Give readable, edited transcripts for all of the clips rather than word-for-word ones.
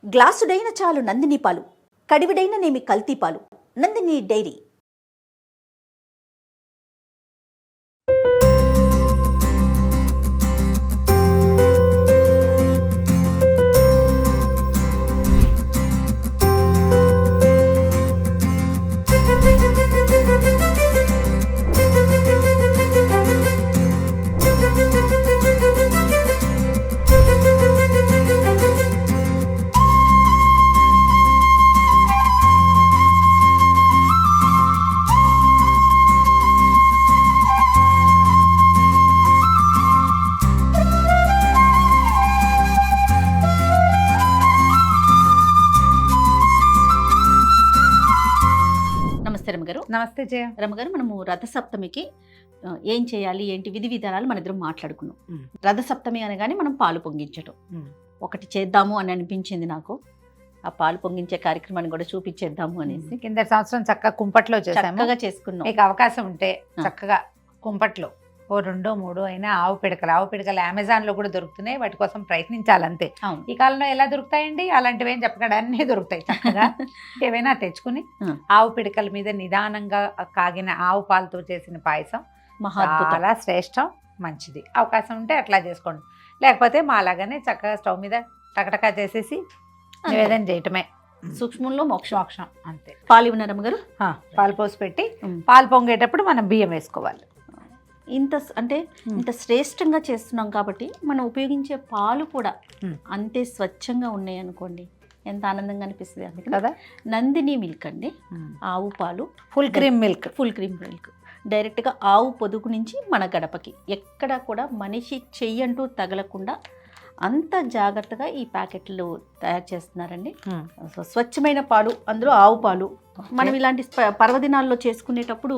గ్లాసుడైన చాలు నందిని పాలు, కడివిడైన నేమి కల్తీ పాలు. నందిని డైరీ. నమస్తే జయ. రమగారు, మనము రథసప్తమికి ఏం చేయాలి, ఏంటి విధి విధానాలు మన ఇద్దరం మాట్లాడుకున్నాం. రథసప్తమి అనగానే మనం పాలు పొంగించటం ఒకటి చేద్దాము అని అనిపించింది నాకు. ఆ పాలు పొంగించే కార్యక్రమాన్ని కూడా చూపించేద్దాము అనేసి కింద సంవత్సరం చక్కగా కుంపట్లో చక్కగా చేసుకున్నాం. మీకు అవకాశం ఉంటే చక్కగా కుంపట్లో ఓ 2-3 అయినా ఆవు పిడకలు అమెజాన్లో కూడా దొరుకుతున్నాయి. వాటి కోసం ప్రయత్నించాలంతే. ఈ కాలంలో ఎలా దొరుకుతాయండి అలాంటివి ఏం చెప్పకుండా అన్నీ దొరుకుతాయి. చక్కగా ఏవైనా తెచ్చుకుని ఆవు పిడకల మీద నిదానంగా కాగిన ఆవు పాలతో చేసిన పాయసం చాలా శ్రేష్టం, మంచిది. అవకాశం ఉంటే అట్లా చేసుకోండి. లేకపోతే మా అలాగానే చక్కగా స్టవ్ మీద టకటకా చేసేసి నివేదన చేయటమే. సూక్ష్మంలో మోక్షం అంతే. పాలు ఇవ్వనారమ్మ గారు. పాలు పోసి పెట్టి పాలు పొంగేటప్పుడు మనం బియ్యం వేసుకోవాలి. ఇంత శ్రేష్టంగా చేస్తున్నాం కాబట్టి మనం ఉపయోగించే పాలు కూడా అంతే స్వచ్ఛంగా ఉన్నాయి అనుకోండి, ఎంత ఆనందంగా అనిపిస్తుంది. అందుకే కదా నందిని మిల్క్ అండి, ఆవు పాలు, ఫుల్ క్రీమ్ మిల్క్ డైరెక్ట్గా ఆవు పొదుగు నుంచి మన గడపకి. ఎక్కడ కూడా మనిషి చెయ్యంటూ తగలకుండా అంత జాగ్రత్తగా ఈ ప్యాకెట్లు తయారు చేస్తున్నారండి. స్వచ్ఛమైన పాలు, అందులో ఆవు పాలు. మనం ఇలాంటి పర్వదినాల్లో చేసుకునేటప్పుడు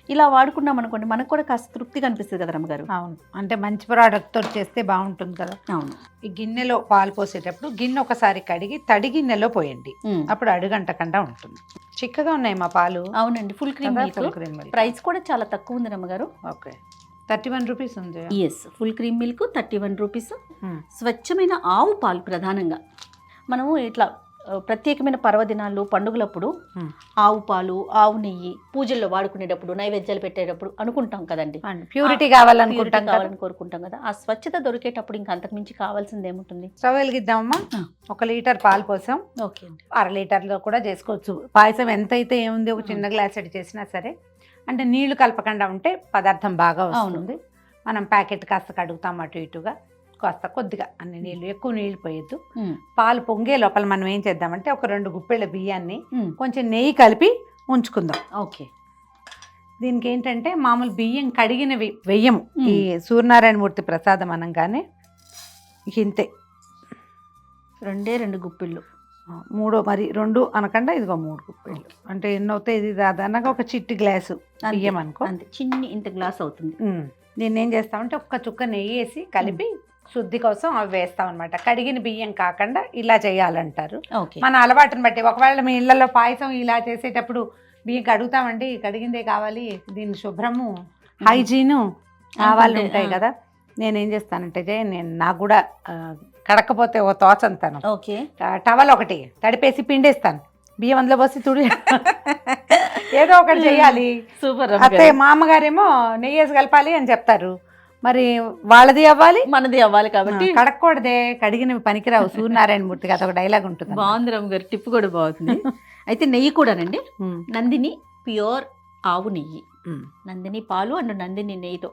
ఇలా వాడుకున్నాం అనుకోండి, మనకు కూడా కాస్త తృప్తిగా అనిపిస్తుంది కదా రమ్మగారు. అవును, అంటే మంచి ప్రోడక్ట్తో చేస్తే బాగుంటుంది కదా. అవును. ఈ గిన్నెలో పాలు పోసేటప్పుడు గిన్నె ఒకసారి కడిగి తడి గిన్నెలో పోయండి, అప్పుడు అడుగంటకుండా ఉంటుంది. చిక్కగా ఉన్నాయి మా పాలు. అవునండి, ఫుల్ క్రీమ్ మిల్క్. ప్రైస్ కూడా చాలా తక్కువ ఉంది రమ్మగారు. ఓకే, 31 రూపీస్ ఉంది. Yes, full cream milk 31 rupees. స్వచ్ఛమైన ఆవు పాలు. ప్రధానంగా మనము ఇట్లా ప్రత్యేకమైన పర్వదినాలు, పండుగలప్పుడు ఆవు పాలు, ఆవు నెయ్యి పూజల్లో వాడుకునేటప్పుడు, నైవేద్యాలు పెట్టేటప్పుడు అనుకుంటాం కదండి, ప్యూరిటీ కావాలని కోరుకుంటాం కదా. ఆ స్వచ్ఛత దొరికేటప్పుడు ఇంకా అంతకుమించి కావాల్సింది ఏముంటుంది. స్టవ్ వెలిగిద్దామమ్మా. 1 లీటర్ పాలు పోసాం. ఓకే అండి. 1/2 లీటర్లో కూడా చేసుకోవచ్చు. పాయసం ఎంతైతే ఏముంది, ఒక చిన్న గ్లాస్ అడి చేసినా సరే. అంటే నీళ్లు కలపకుండా ఉంటే పదార్థం బాగా వస్తుంది. మనం ప్యాకెట్ కాస్త కడుగుతాం అటు ఇటుగా, కాస్త కొద్దిగా అన్ని నీళ్ళు, ఎక్కువ నీళ్ళు పోయొద్దు. పాలు పొంగే లోపల మనం ఏం చేద్దామంటే ఒక 2 గుప్పెళ్ళ బియ్యాన్ని కొంచెం నెయ్యి కలిపి ఉంచుకుందాం. ఓకే. దీనికి ఏంటంటే మామూలు బియ్యం కడిగినవి వెయ్యము. ఈ సూర్యనారాయణమూర్తి ప్రసాదం అనగానే ఇంతే 2 గుప్పిళ్ళు. 3 మరి 2 అనకుండా ఇదిగో 3 గుప్పిళ్ళు. అంటే ఎన్ని అవుతాయి? ఇది దాదాపుగా ఒక చిట్టి గ్లాసు బియ్యం అనుకో, అంతే, చిన్ని ఇంత గ్లాస్ అవుతుంది. దీన్ని ఏం చేస్తామంటే ఒక్క చుక్క నెయ్యి వేసి కలిపి శుద్ధి కోసం అవి వేస్తాం అనమాట. కడిగిన బియ్యం కాకుండా ఇలా చేయాలంటారు. మన అలవాటుని బట్టి. ఒకవేళ మీ ఇళ్లలో పాయసం ఇలా చేసేటప్పుడు బియ్యం కడుగుతామండి, కడిగిందే కావాలి, దీని శుభ్రము హైజీను కావాలి ఉంటాయి కదా. నేనేం చేస్తానంటే నాకు కూడా కడకపోతే ఓ తోచంతాను. ఓకే, టవల్ ఒకటి తడిపేసి పిండేస్తాను, బియ్యం అందులో పోసి తుడి ఏదో ఒకటి చెయ్యాలి. సూపర్. అయితే మా అమ్మగారేమో నెయ్యేసి కలపాలి అని చెప్తారు. మరి వాళ్ళది అవ్వాలి, మనది అవ్వాలి కాబట్టి కడక్కూడదే, కడిగినవి పనికిరావు. సూర్యనారాయణమూర్తికి అదొక డైలాగ్ ఉంటుంది. బాగుంది రమ్మ గారు, టిప్ కూడా బాగుంది. అయితే నెయ్యి కూడానండి, నందిని ప్యూర్ ఆవు నెయ్యి, నందిని పాలు అండ్ నందిని నెయ్యితో.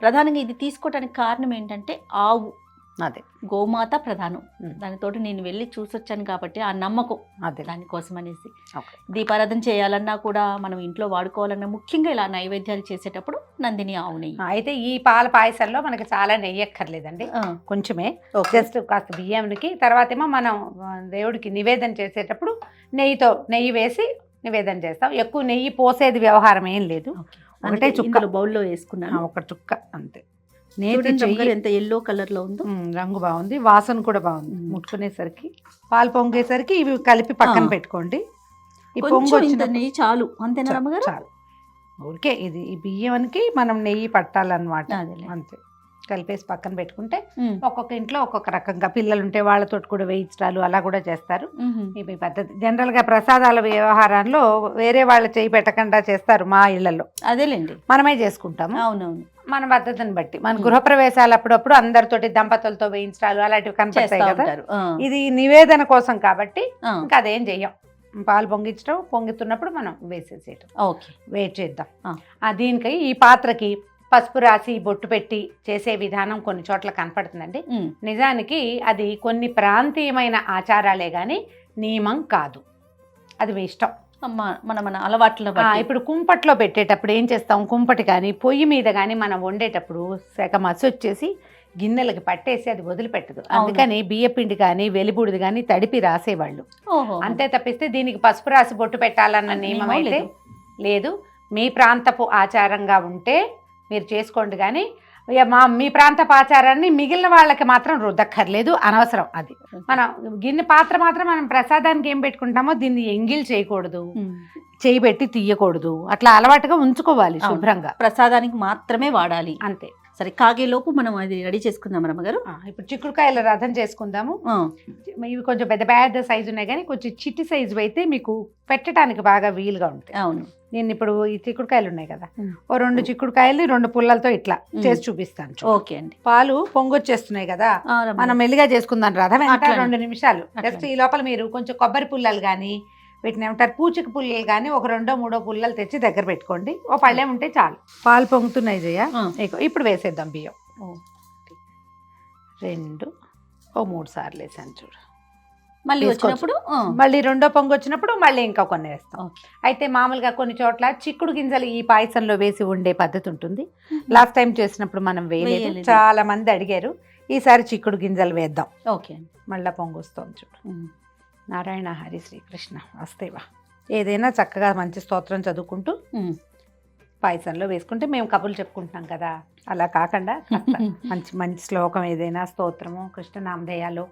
ప్రధానంగా ఇది తీసుకోవడానికి కారణం ఏంటంటే ఆవు, అదే గోమాత ప్రధానం. దానితో నేను వెళ్ళి చూసొచ్చాను కాబట్టి ఆ నమ్మకం, అదే దానికోసం అనేసి. దీపారాధన చేయాలన్నా కూడా, మనం ఇంట్లో వాడుకోవాలన్నా, ముఖ్యంగా ఇలా నైవేద్యాలు చేసేటప్పుడు నందిని ఆవు నెయ్యి. అయితే ఈ పాల పాయసంలో మనకి చాలా నెయ్యి ఎక్కర్లేదండి, కొంచెమే. జస్ట్ కాస్త బియ్యానికి తర్వాత ఏమో మనం దేవుడికి నివేదన చేసేటప్పుడు నెయ్యి వేసి నివేదన చేస్తాం. ఎక్కువ నెయ్యి పోసేది వ్యవహారం ఏం లేదు. ఒకటే చుక్కలు బౌల్లో వేసుకున్నాను, ఒక చుక్క అంతే. ఎంత ఎల్లో కలర్ లో ఉందో, రంగు బాగుంది, వాసన కూడా బాగుంది. ముట్టుకునేసరికి పాలు పొంగేసరికి ఇవి కలిపి పక్కన పెట్టుకోండి. ఈ పొంగు వచ్చిన నెయ్యి చాలు, అంతేనా రమ్మగారు? చాలు. ఊరికే ఇది ఈ బియ్యానికి మనం నెయ్యి పట్టాలన్నమాట, అంతే. కలిపేసి పక్కన పెట్టుకుంటే ఒక్కొక్క ఇంట్లో ఒక్కొక్క రకంగా పిల్లలు ఉంటే వాళ్ళతో కూడా వేయించడాలు అలా కూడా చేస్తారు. ఈ పద్ధతి జనరల్గా ప్రసాదాల వ్యవహారంలో వేరే వాళ్ళు చేయి పెట్టకుండా చేస్తారు మా ఇళ్లలో. అదేలేండి, మనమే చేసుకుంటాము. అవునవును, మన పద్ధతిని బట్టి. మన గృహప్రవేశాలు అప్పుడప్పుడు అందరితోటి దంపతులతో వేయించడాలు అలాంటివి కనిపిస్తాయి కదా. ఇది నివేదన కోసం కాబట్టి ఇంకా అదేం చెయ్యం. పాలు పొంగుతున్నప్పుడు మనం వేసేసేయటం. ఓకే, వెయిట్ చేద్దాం. దీనికి ఈ పాత్రకి పసుపు రాసి బొట్టు పెట్టి చేసే విధానం కొన్ని చోట్ల కనపడుతుందండి. నిజానికి అది కొన్ని ప్రాంతీయమైన ఆచారాలే గాని నియమం కాదు. అది మీ ఇష్టం, మన అలవాట్ల. ఇప్పుడు కుంపట్లో పెట్టేటప్పుడు ఏం చేస్తాం, కుంపటి కానీ పొయ్యి మీద కానీ మనం వండేటప్పుడు శాఖ మసి వచ్చేసి గిన్నెలకి పట్టేసి అది వదిలిపెట్టదు. అందుకని బియ్యపిండి కానీ వెలిబుడిది కానీ తడిపి రాసేవాళ్ళు. అంతే తప్పిస్తే దీనికి పసుపు రాసి బొట్టు పెట్టాలన్న నియమం అయితే లేదు. మీ ప్రాంతపు ఆచారంగా ఉంటే మీరు చేసుకోండి, కానీ మీ ప్రాంతపు ఆచారాన్ని మిగిలిన వాళ్ళకి మాత్రం రుద్దక్కర్లేదు, అనవసరం. అది మన గిన్నె పాత్ర మాత్రం మనం ప్రసాదానికి ఏం పెట్టుకుంటామో దీన్ని ఎంగిల్ చేయకూడదు, చేయి పెట్టి తీయకూడదు, అట్లా అలవాటుగా ఉంచుకోవాలి శుభ్రంగా. ప్రసాదానికి మాత్రమే వాడాలి, అంతే. సరే, కాగేలోపు మనం అది రెడీ చేసుకుందాం రమ్మగారు. ఇప్పుడు చిక్కుడుకాయల రథం చేసుకుందాము. ఇవి కొంచెం పెద్ద పెద్ద సైజు ఉన్నాయి, కానీ కొంచెం చిట్టి సైజు అయితే మీకు పెట్టడానికి బాగా వీలుగా ఉంటాయి. అవును, నేను ఇప్పుడు ఈ చిక్కుడుకాయలు ఉన్నాయి కదా, ఓ 2 చిక్కుడుకాయలు 2 పుల్లలతో ఇట్లా చేసి చూపిస్తాను. ఓకే అండి. పాలు పొంగొచ్చేస్తున్నాయి కదా, మనం మెల్లిగా చేసుకుందాం. రథం ఎంత 2 నిమిషాలు. జస్ట్ ఈ లోపల మీరు కొంచెం కొబ్బరి పుల్లలు కానీ వీటిని ఏమంటారు పూచిక పుల్లలు కానీ ఒక 2-3 పుల్లలు తెచ్చి దగ్గర పెట్టుకోండి. ఓ పళ్ళెం ఉంటే చాలు. పాలు పొంగుతున్నాయి జయ. ఇప్పుడు వేసేద్దాం బియ్యం. 2 ఓ 3 సార్లు వేసాను చూడు. మళ్ళీ వచ్చినప్పుడు మళ్ళీ రెండో పొంగు వచ్చినప్పుడు మళ్ళీ ఇంకా కొన్ని వేస్తాం. అయితే మామూలుగా కొన్ని చోట్ల చిక్కుడు గింజలు ఈ పాయసంలో వేసి ఉండే పద్ధతి ఉంటుంది. లాస్ట్ టైం చేసినప్పుడు మనం వేయలేదు, చాలా మంది అడిగారు. ఈసారి చిక్కుడు గింజలు వేద్దాం. ఓకే, మళ్ళీ పొంగు వస్తుంది చూడు. నారాయణ హరి శ్రీకృష్ణ వస్తేవా. ఏదైనా చక్కగా మంచి స్తోత్రం చదువుకుంటూ పాయసంలో వేసుకుంటే మేము కబుర్లు చెప్పుకుంటున్నాం కదా, అలా కాకుండా మంచి మంచి శ్లోకం ఏదైనా స్తోత్రము, కృష్ణనామధేయాలు,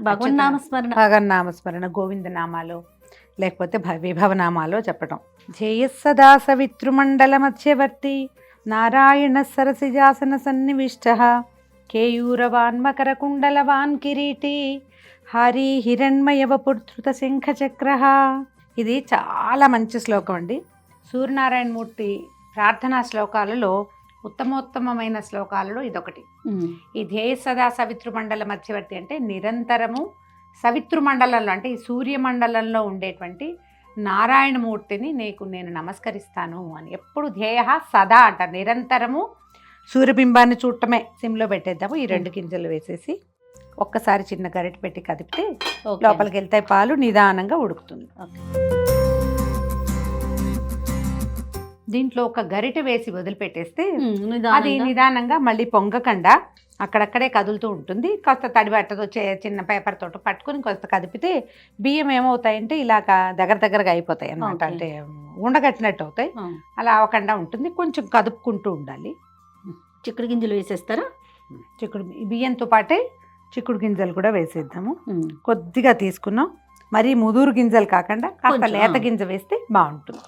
భగవన్నామస్మరణ, గోవింద నామాలు, లేకపోతే విభవనామాలో చెప్పటం. జయస్సదా సవితృమండల మధ్యవర్తి నారాయణ సరసిజాసన సన్నివిష్ట కేయూరవాన్ మకర కుండలవాన్ కిరీటి హరి హిరణ్మయవపుత్రుత శంఖచక్ర. ఇది చాలా మంచి శ్లోకం అండి. సూర్యనారాయణమూర్తి ప్రార్థనా శ్లోకాలలో ఉత్తమోత్తమైన శ్లోకాలలో ఇదొకటి. ఈ ధ్యేయ సదా సవితృమండల మధ్యవర్తి అంటే నిరంతరము సవితృమండలంలో అంటే ఈ సూర్యమండలంలో ఉండేటువంటి నారాయణమూర్తిని నేను నమస్కరిస్తాను అని ఎప్పుడు ధ్యేయ సదా అంటారు. నిరంతరము సూర్యబింబాన్ని చూడటమే. సిమ్లో పెట్టేద్దాము. ఈ 2 గింజలు వేసేసి ఒక్కసారి చిన్న గరిటె పెట్టి కదిపితే లోపలికి వెళ్తాయి పాలు, నిదానంగా ఉడుకుతుంది. దీంట్లో ఒక గరిటె వేసి వదిలిపెట్టేస్తే అది నిదానంగా మళ్ళీ పొంగకుండా అక్కడక్కడే కదులుతూ ఉంటుంది. కాస్త తడిబట్టతో చిన్న పేపర్ తోట పట్టుకుని కొంత కదిపితే బియ్యం ఏమవుతాయంటే ఇలాగా దగ్గరగా అయిపోతాయి అన్నమాట. అంటే ఉండగట్టినట్టు అవుతాయి. అలా అవ్వకుండా ఉంటుంది. కొంచెం కదుపుకుంటూ ఉండాలి. చిక్కుడు గింజలు వేసేస్తారా? బియ్యంతో పాటే చిక్కుడు గింజలు కూడా వేసేద్దాము. కొద్దిగా తీసుకున్నాం, మరీ ముదురు గింజలు కాకుండా కాస్త లేత గింజ వేస్తే బాగుంటుంది.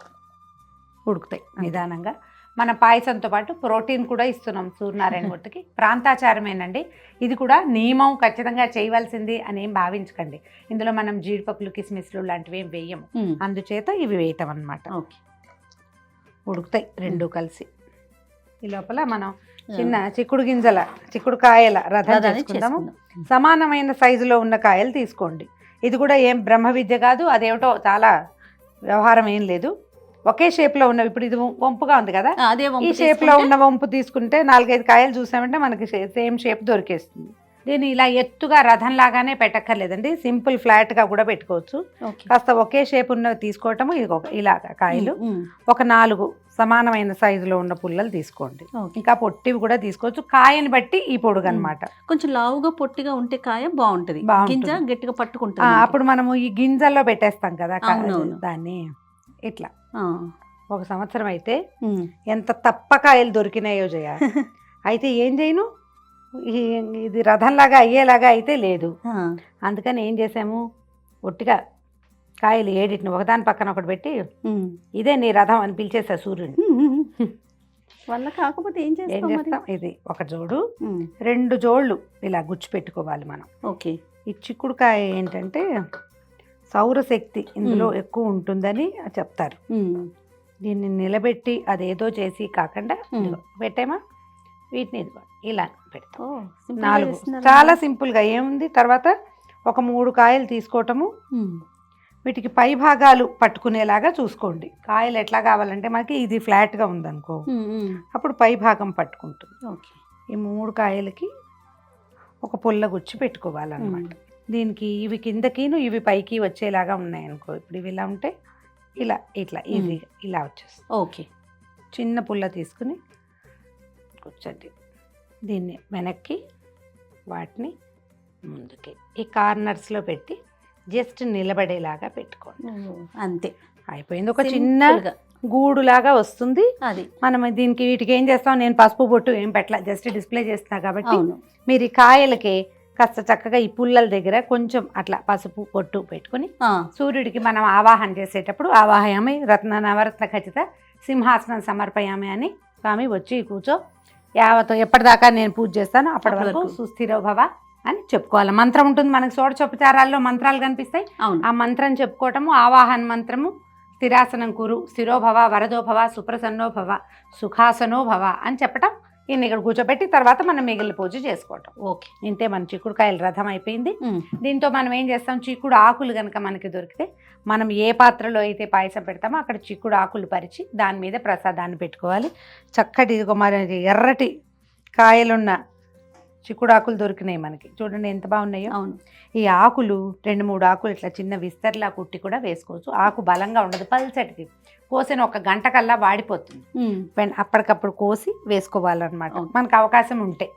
ఉడుకుతాయి నిదానంగా. మన పాయసంతో పాటు ప్రోటీన్ కూడా ఇస్తున్నాం సూర్యనారాయణమూర్తికి. ప్రాంతాచారమేనండి ఇది కూడా. నియమం ఖచ్చితంగా చేయవలసింది అని ఏం భావించకండి. ఇందులో మనం జీడిపప్పులు కిస్మిస్లు లాంటివి ఏం వేయము, అందుచేత ఇవి వేయటం అన్నమాట. ఉడుకుతాయి 2 కలిసి. ఈ లోపల మనం చిన్న చిక్కుడుకాయల రథం చేసుకుందాము. సమానమైన సైజులో ఉన్న కాయలు తీసుకోండి. ఇది కూడా ఏం బ్రహ్మ విద్య కాదు, అదేమిటో చాలా వ్యవహారం ఏం లేదు. ఒకే షేప్లో ఉన్నవి. ఇప్పుడు ఇది వంపుగా ఉంది కదా, ఈ షేప్లో ఉన్న వంపు తీసుకుంటే 4-5 కాయలు చూసామంటే మనకి సేమ్ షేప్ దొరికేస్తుంది. దీన్ని ఇలా ఎత్తుగా రథం లాగానే పెట్టక్కర్లేదండి, సింపుల్ ఫ్లాట్గా కూడా పెట్టుకోవచ్చు. కాస్త ఒకే షేప్ ఉన్నవి తీసుకోవటము. ఇది ఇలాగా కాయలు ఒక 4 సమానమైన సైజులో ఉన్న పుల్లలు తీసుకోండి. ఇంకా పొట్టివి కూడా తీసుకోవచ్చు, కాయని బట్టి ఈ పొడుగు అనమాట. కొంచెం లావుగా పొట్టిగా ఉంటే కాయ బాగుంటది, గింజ గట్టిగా పట్టుకుంటుంది. అప్పుడు మనము ఈ గింజల్లో పెట్టేస్తాం కదా దాన్ని. ఇట్లా 1 సంవత్సరం అయితే ఎంత తప్పకాయలు దొరికినాయో జయ. అయితే ఏం చేయను, ఇది రథంలాగా అయ్యేలాగా అయితే లేదు. అందుకని ఏం చేసాము, ఒట్టిగా కాయలు 7 ఒకదాని పక్కన ఒకటి పెట్టి ఇదే నీ రథం అని పిలిచేసా సూర్యుని. వల్ల కాకపోతే ఏం ఏం చేస్తాం మరి? చేస్తాం, ఇది ఒక జోడు, ఉమ్, 2 జోళ్ళు ఇలా గుచ్చి పెట్టుకోవాలి మనం. ఓకే. ఈ చిక్కుడుకాయ ఏంటంటే సౌరశక్తి ఇందులో ఎక్కువ ఉంటుందని చెప్తారు. ఉమ్, దీన్ని నిలబెట్టి అదేదో చేసి కాకుండా ఇదిగో పెట్టామా, వీటిని ఇదిగో ఇలా పెడతాం. ఓ, simple గా 4 చేస్తున్నారు. చాలా సింపుల్గా ఏముంది. తర్వాత ఒక 3 కాయలు తీసుకోవటము, ఉమ్, వీటికి పై భాగాలు పట్టుకునేలాగా చూసుకోండి. కాయలు ఎట్లా కావాలంటే మనకి ఇది ఫ్లాట్గా ఉందనుకో, ఉమ్, ఉమ్, అప్పుడు పై భాగం పట్టుకుంటుంది. ఓకే. ఈ 3 కాయలకి ఒక పుల్ల గుచ్చి పెట్టుకోవాలన్నమాట. దీనికి ఇవి కిందకిను ఇవి పైకి వచ్చేలాగా ఉన్నాయనుకో, ఇప్పుడు ఇవి ఇలా ఉంటే ఇలా ఇట్లా ఈజీ ఇలా వచ్చేస్తుంది. ఓకే. చిన్న పుల్ల తీసుకుని కూర్చోండి, దీన్ని వెనక్కి వాటిని ముందుకి ఈ కార్నర్స్లో పెట్టి జస్ట్ నిలబడేలాగా పెట్టుకోండి. ఓ, అంతే అయిపోయింది. ఒక చిన్న Simple గా. గూడులాగా వస్తుంది. అది మనం దీనికి వీటికి ఏం చేస్తాం, నేను పసుపు బొట్టు ఏం పెట్టలా, జస్ట్ డిస్ప్లే చేస్తున్నా కాబట్టి అవును. మీరు ఈ కాయలకి కాస్త చక్కగా ఈ పుల్లల దగ్గర కొంచెం అట్లా పసుపు పొట్టు పెట్టుకుని ఆ, సూర్యుడికి మనం ఆవాహన చేసేటప్పుడు ఆవాహయామి రత్న నవరత్న ఖచ్చిత సింహాసనం సమర్పయామి అని స్వామి వచ్చి కూర్చో యావతో ఎప్పటిదాకా నేను పూజ చేస్తాను అప్పటి వరకు సుస్థిరో భవ అని చెప్పుకోవాలి. మంత్రం ఉంటుంది మనకి, షోడశోపచారాల్లో మంత్రాలు కనిపిస్తాయి. అవును. ఆ మంత్రం చెప్పుకోవటము, ఆవాహన మంత్రము, స్థిరాసనం కురు, స్థిరో భవ, వరదో భవ, సుప్రసన్నో భవ, సుఖాసనో భవ అని చెప్పటం. ఈయన ఇక్కడ కూర్చోబెట్టి తర్వాత మనం మిగిలిన పూజ చేసుకోవటం. ఓకే. ఇంతే మన చిక్కుడుకాయల రథం అయిపోయింది. ఉమ్, దీంతో మనం ఏం చేస్తాం, చిక్కుడు ఆకులు కనుక మనకి దొరికితే మనం ఏ పాత్రలో అయితే పాయసం పెడతామో అక్కడ చిక్కుడు ఆకులు పరిచి దాని మీద ప్రసాదాన్ని పెట్టుకోవాలి. చక్కటి ఇదిగో మరి ఎర్రటి కాయలున్న చిక్కుడు ఆకులు దొరికినాయి మనకి, చూడండి ఎంత బాగున్నాయో. అవును. ఈ ఆకులు 2-3 ఆకులు ఇట్లా చిన్న విస్తర్లా కుట్టి కూడా వేసుకోవచ్చు. ఆకు బలంగా ఉండదు, పల్చటిది, కోసిన 1 గంట కల్లా వాడిపోతుంది. ఉమ్, అప్పటికప్పుడు కోసి వేసుకోవాలన్నమాట అవును. మనకు అవకాశం ఉంటే.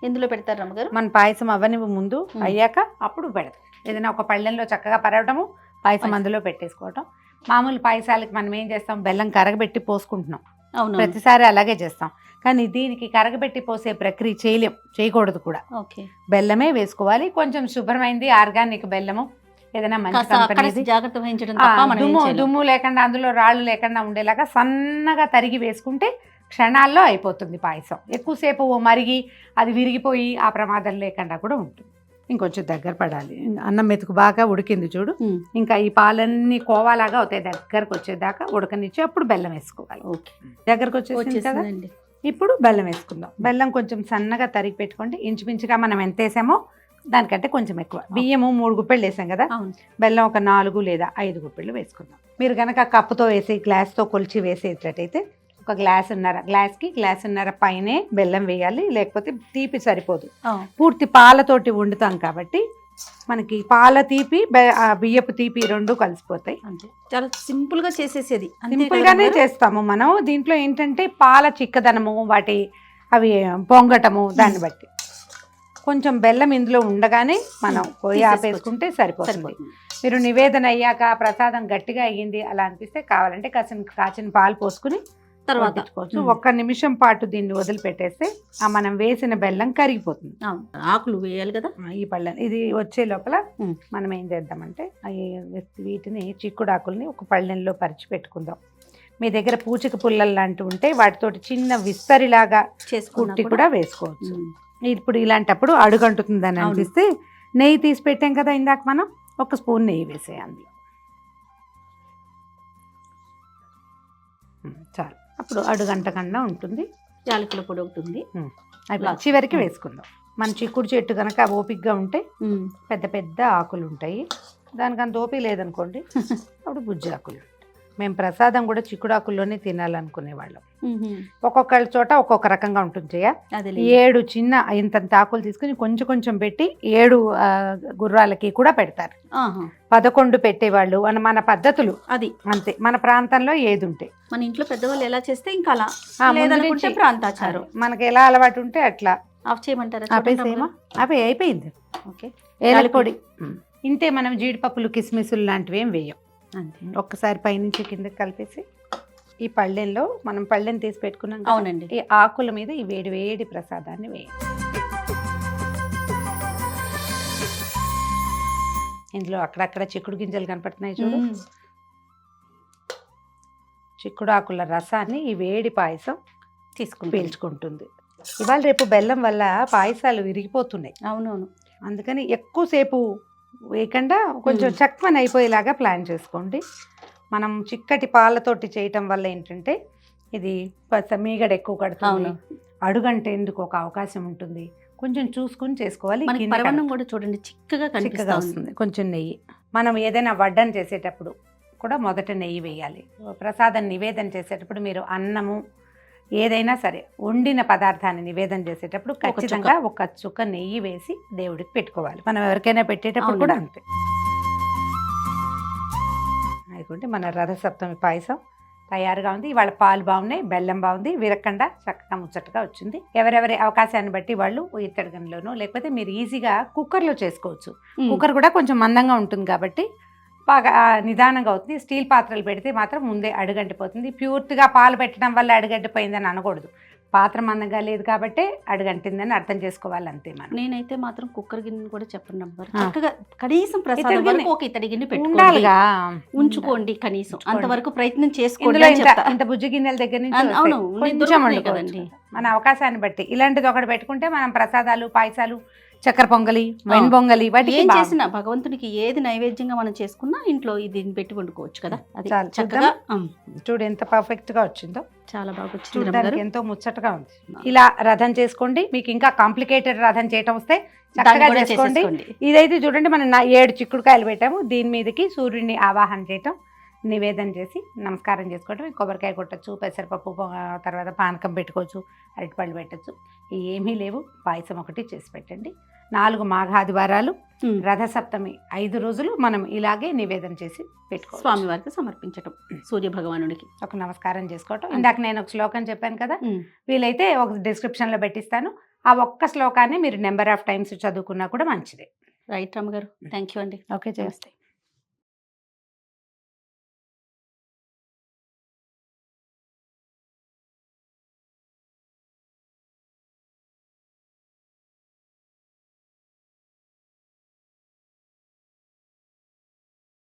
ఎందులో పెడతారు రమ్మగారు? మన పాయసం అవ్వనివ్వు ముందు, అయ్యాక అప్పుడు పెడతాం. ఏదైనా ఒక పళ్ళెంలో చక్కగా పరవటము, పాయసం అందులో పెట్టేసుకోవటం. మామూలు పాయసాలకి మనం ఏం చేస్తాం, బెల్లం కరగబెట్టి పోసుకుంటున్నాం, అవును. ప్రతిసారి అలాగే చేస్తాం. కానీ దీనికి కరగబెట్టి పోసే ప్రక్రియ చేయకూడదు కూడా, ఓకే. బెల్లమే వేసుకోవాలి. కొంచెం శుభ్రమైంది ఆర్గానిక్ బెల్లము, ఏదైనా మంచి కాస్త అక్కడ కంపెనీది, జాగ్రత్త వహించడం తప్ప మనం ఏం చేయలేం. దుమ్ము లేకుండా అందులో రాళ్ళు లేకుండా ఉండేలాగా సన్నగా తరిగి వేసుకుంటే క్షణాల్లో అయిపోతుంది పాయసం. ఎక్కువసేపు మరిగి అది విరిగిపోయి ఆ ప్రమాదం లేకుండా కూడా ఉంటుంది. ఇంకొంచెం దగ్గర పడాలి, అన్నం మెతుకు బాగా ఉడికింది చూడు. ఉమ్, ఇంకా ఈ పాలన్నీ కోవాలాగా అవుతాయి, దగ్గరకు వచ్చేదాకా ఉడకనిచ్చి అప్పుడు బెల్లం వేసుకోవాలి. ఓకే. దగ్గరకు వచ్చేసింది కదా, వచ్చేసిందండి. ఇప్పుడు బెల్లం వేసుకుందాం. బెల్లం కొంచెం సన్నగా తరిగి పెట్టుకోండి. ఇంచుమించుగా మనం ఎంత వేసామో దానికంటే కొంచెం ఎక్కువ. బియ్యము 3 గుప్పెళ్ళు వేసాం కదా, అవును. బెల్లం ఒక 4 లేదా 5 గుప్పెళ్ళు వేసుకుందాం. మీరు కనుక కప్పుతో వేసి గ్లాస్తో కొలిచి వేసేటట్టయితే ఒక గ్లాసున్నర పైనే బెల్లం వేయాలి, లేకపోతే తీపి సరిపోదు. ఆ, పూర్తి పాలతోటి వండుతాం కాబట్టి మనకి పాల తీపి బియ్యపు తీపి 2 కలిసిపోతాయి. అంతే. చాలా సింపుల్ గా చేసేసేది. అంతే సింపుల్ కదా గానే రమ్మగారు? చేస్తాము మనం. దీంట్లో ఏంటంటే పాల చిక్కదనము, వాటి అవి పొంగటము, దాన్ని బట్టి కొంచెం బెల్లం ఇందులో ఉండగానే మనం పొయ్యి ఆపేసుకుంటే సరిపోతుంది. సరిపోతుంది. మీరు నివేదన అయ్యాక ప్రసాదం గట్టిగా అయ్యింది అలా అనిపిస్తే కావాలంటే కాచిన పాలు పోసుకుని తర్వాత వడ్డించుకోవచ్చు. 1 నిమిషం పాటు దీన్ని వదిలిపెట్టేస్తే ఆ మనం వేసిన బెల్లం కరిగిపోతుంది. అవును. ఆకులు వేయాలి కదా. ఈ పళ్ళని ఇది వచ్చే లోపల ఉమ్. మనం ఏం చేద్దామంటే వీటిని చిక్కుడాకుల్ని ఒక పళ్ళెంలో పరిచి పెట్టుకుందాం. మీ దగ్గర పూచిక పుల్లలు లాంటివి ఉంటే వాటితోటి చిన్న విస్తరిలాగా కుట్టి కూడా వేసుకోవచ్చు. ఇప్పుడు ఇలాంటప్పుడు అడుగంటుతుందని అనిపిస్తే నెయ్యి తీసి పెట్టాం కదా ఇందాక మనం, 1 స్పూన్ నెయ్యి వేసేయాలి చాలు. అప్పుడు అడుగంటకన్నా ఉంటుంది. యాలకుల పొడి ఒకటి ఉంది. చివరికి వేసుకుందాం. మన చిక్కుడు చెట్టు కనుక ఓపికగా ఉంటే పెద్ద పెద్ద ఆకులు ఉంటాయి, దానికి అంత ఓపిక లేదనుకోండి అప్పుడు బుజ్జి ఆకులు. మేము ప్రసాదం కూడా చిక్కుడాకుల్లోనే తినాలనుకునేవాళ్ళం. ఒక్కొక్క చోట ఒక్కొక్క రకంగా ఉంటుంది. 7 చిన్న ఇంతంత ఆకులు తీసుకుని కొంచెం కొంచెం పెట్టి 7 గుర్రాలకి కూడా పెడతారు. 11 పెట్టేవాళ్ళు. మన పద్ధతులు అది అంతే. మన ప్రాంతంలో ఏది ఉంటే, మన ఇంట్లో పెద్దవాళ్ళు ఎలా చేస్తే ఇంకా అలా, లేదనుకుంటే ప్రాంతాచారం మనకి ఎలా అలవాటు ఉంటే అట్లా. ఆఫ్ చేయమంటారా? ఆపేసేమా? అవి అయిపోయింది. ఓకే. ఏలక పొడి ఇంతే. మనం జీడిపప్పులు కిస్మిసులు లాంటివి ఏం వేయం. అంతే. ఒక్కసారి పైనుంచి కిందకి కలిపేసి ఈ పళ్ళెంలో మనం పళ్ళెం తీసి పెట్టుకున్నాం. అవునండి. ఈ ఆకుల మీద ఈ వేడి వేడి ప్రసాదాన్ని వేయండి. ఇందులో అక్కడక్కడ చిక్కుడు గింజలు కనపడుతున్నాయి చూడు. చిక్కుడు ఆకుల రసాన్ని ఈ వేడి పాయసం తీసుకుంటాం. పీల్చుకుంటుంది. ఇవాళ రేపు బెల్లం వల్ల పాయసాలు విరిగిపోతున్నాయి. అవునవును. అందుకని ఎక్కువసేపు వేయకుండా కొంచెం చక్కమని అయిపోయేలాగా ప్లాన్ చేసుకోండి. మనం చిక్కటి పాలతోటి చేయటం వల్ల ఏంటంటే ఇది మీగడ ఎక్కువ కడుతుంది, అడుగంటే ఎందుకు ఒక అవకాశం ఉంటుంది. కొంచెం చూసుకుని చేసుకోవాలి. పరమాన్నం కూడా చూడండి చిక్కగా వస్తుంది. కొంచెం నెయ్యి, మనం ఏదైనా వడ్డన చేసేటప్పుడు కూడా మొదట నెయ్యి వేయాలి. ప్రసాదం నివేదన చేసేటప్పుడు మీరు అన్నము ఏదైనా సరే వండిన పదార్థాన్ని నివేదన చేసేటప్పుడు ఖచ్చితంగా ఒక చుక్క నెయ్యి వేసి దేవుడికి పెట్టుకోవాలి. మనం ఎవరికైనా పెట్టేటప్పుడు కూడా అంతే. అనుకుంటే మన రథసప్తమి పాయసం తయారుగా ఉంది. ఇవాళ పాలు బాగున్నాయి, బెల్లం బాగుంది, విరక్కండా చక్కగా ముచ్చటగా వచ్చింది. ఎవరెవరి అవకాశాన్ని బట్టి వాళ్ళు ఇత్తడి గిన్నెలోనూ లేకపోతే మీరు ఈజీగా కుక్కర్లో చేసుకోవచ్చు. కుక్కర్ కూడా కొంచెం మందంగా ఉంటుంది కాబట్టి బాగా నిదానంగా అవుతుంది. స్టీల్ పాత్రలు పెడితే మాత్రం ముందే అడుగంటిపోతుంది. ప్యూర్తిగా పాలు పెట్టడం వల్ల అడుగంటిపోయిందని అనకూడదు. పాత్ర మందంగా లేదు కాబట్టి అడుగంటిందని అర్థం చేసుకోవాలి అంతే. మనం నేనైతే మాత్రం కుక్కర్ గిన్నె కూడా చెప్పండి నంబర్, చక్కగా కనీసం ప్రసాదం వరకు ఒక ఇత్తడి గిన్నె ఉండాలిగా ఉంచుకోండి. కనీసం అంతవరకు ప్రయత్నం చేసుకోండి. ఇంత బుజ్జి గిన్నెల దగ్గర నుంచి కదండి మన అవకాశాన్ని బట్టి ఇలాంటిది ఒకటి పెట్టుకుంటే మనం ప్రసాదాలు, పాయసాలు, చక్కెర పొంగలి, వెన్ పొంగలి వాటికి ఏం చేసినా భగవంతునికి ఏది నైవేద్యంగా మనం చేసుకున్నా ఇంట్లో ఇది పెట్టి వండుకోవచ్చు కదా. అది చక్కగా చూడు ఎంత పర్ఫెక్ట్ గా వచ్చిందో. చాలా బాగా వచ్చింది, ఎంతో ముచ్చటగా ఉంది. ఇలా రథం చేసుకోండి. మీకు ఇంకా కాంప్లికేటెడ్ రథం చేయటం వస్తే చక్కగా చేసుకోండి. ఇదైతే చూడండి మనం 7 చిక్కుడుకాయలు పెట్టాము. దీని మీదకి సూర్యుడిని ఆవాహన చేయటం, నివేదన చేసి నమస్కారం చేసుకోవటం. కొబ్బరికాయ కొట్టచ్చు, పెసరపప్పు తర్వాత పానకం పెట్టుకోవచ్చు, అరటిపళ్ళు పెట్టచ్చు. ఏమీ లేవు. పాయసం ఒకటి చేసి పెట్టండి. 4 మాఘాదివారాలు, రథసప్తమి 5 రోజులు మనం ఇలాగే నివేదన చేసి పెట్టుకో స్వామివారికి సమర్పించటం, సూర్య భగవానుడికి ఒక నమస్కారం చేసుకోవటం. ఇందాక నేను ఒక శ్లోకం చెప్పాను కదా, వీలైతే ఒక డిస్క్రిప్షన్లో పెట్టిస్తాను. ఆ ఒక్క శ్లోకాన్ని మీరు నెంబర్ ఆఫ్ టైమ్స్ చదువుకున్నా కూడా మంచిదే. రైట్ రమ్మ గారు, థ్యాంక్ యూ అండి. ఓకే, చేస్తే